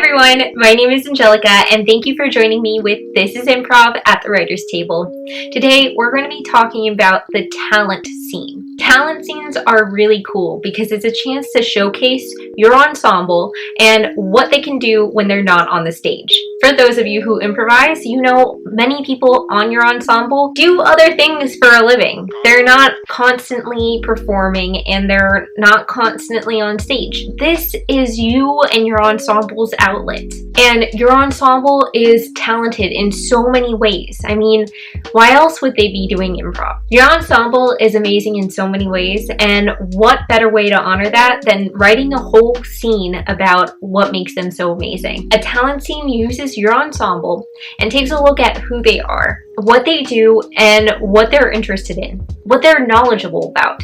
everyone, my name is Angelica and thank you for joining me with This is Improv at the Writer's Table. Today we're going to be talking about the talent scene. Talent scenes are really cool because it's a chance to showcase your ensemble and what they can do when they're not on the stage. For those of you who improvise, you know many people on your ensemble do other things for a living. They're not constantly performing and they're not constantly on stage. This is you and your ensemble's outlet. And your ensemble is talented in so many ways. I mean, why else would they be doing improv? Your ensemble is amazing in so many ways, and what better way to honor that than writing a whole scene about what makes them so amazing? A talent scene uses your ensemble and takes a look at who they are, what they do, and what they're interested in, what they're knowledgeable about,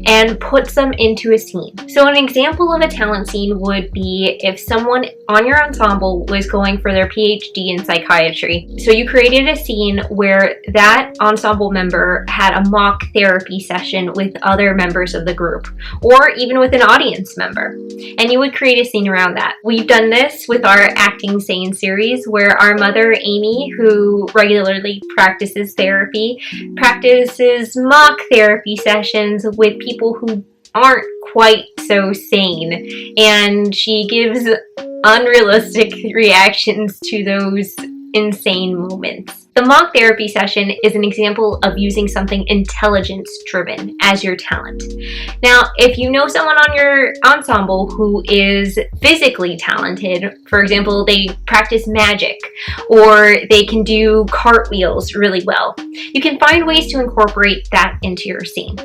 and puts them into a scene. So an example of a talent scene would be if someone on your ensemble was going for their PhD in psychiatry. So you created a scene where that ensemble member had a mock therapy session with other members of the group, or even with an audience member, and you would create a scene around that. We've done this with our Acting Sane series, where our mother, Amy, who regularly practices therapy, practices mock therapy sessions with people who aren't quite so sane, and she gives unrealistic reactions to those insane moments. The mock therapy session is an example of using something intelligence-driven as your talent. Now, if you know someone on your ensemble who is physically talented, for example, they practice magic, or they can do cartwheels really well, you can find ways to incorporate that into your scene.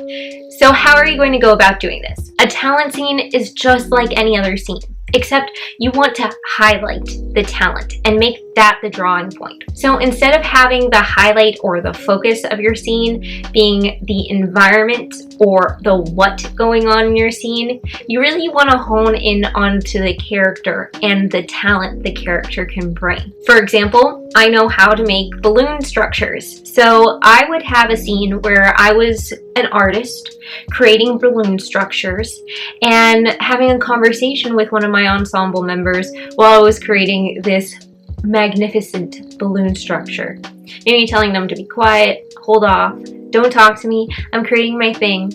So how are you going to go about doing this? A talent scene is just like any other scene, except you want to highlight the talent and make that the drawing point. So instead of having the highlight or the focus of your scene being the environment or the what going on in your scene, you really want to hone in onto the character and the talent the character can bring. For example, I know how to make balloon structures. So I would have a scene where I was an artist creating balloon structures and having a conversation with one of my ensemble members while I was creating this magnificent balloon structure. Maybe telling them to be quiet, hold off, don't talk to me, I'm creating my thing.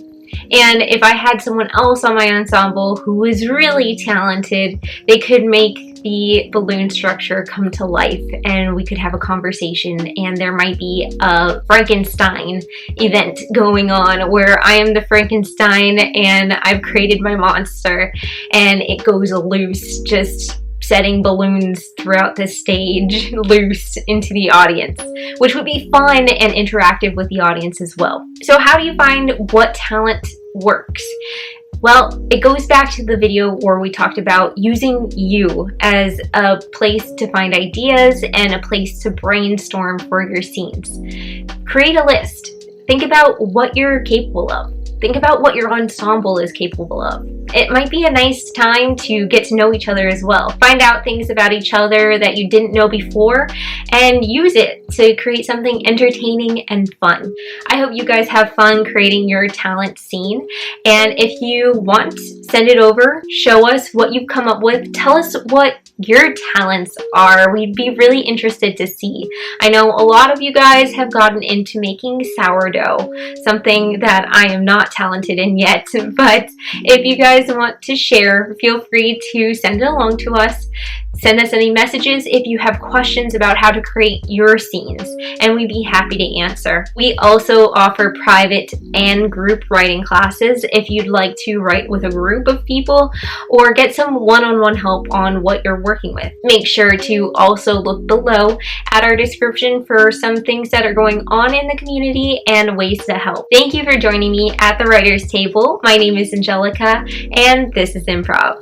And if I had someone else on my ensemble who was really talented, they could make the balloon structure come to life and we could have a conversation, and there might be a Frankenstein event going on where I am the Frankenstein and I've created my monster and it goes loose, just setting balloons throughout the stage loose into the audience, which would be fun and interactive with the audience as well. So how do you find what talent works? Well, it goes back to the video where we talked about using you as a place to find ideas and a place to brainstorm for your scenes. Create a list. Think about what you're capable of. Think about what your ensemble is capable of. It might be a nice time to get to know each other as well. Find out things about each other that you didn't know before and use it to create something entertaining and fun. I hope you guys have fun creating your talent scene. And if you want, send it over. Show us what you've come up with. Tell us what your talents are. We'd be really interested to see. I know a lot of you guys have gotten into making sourdough, something that I am not talented in yet, but if you guys want to share, feel free to send it along to us. Send us any messages if you have questions about how to create your scenes, and we'd be happy to answer. We also offer private and group writing classes if you'd like to write with a group of people or get some one-on-one help on what you're working with. Make sure to also look below at our description for some things that are going on in the community and ways to help. Thank you for joining me at the Writer's Table. My name is Angelica, and this is Improv.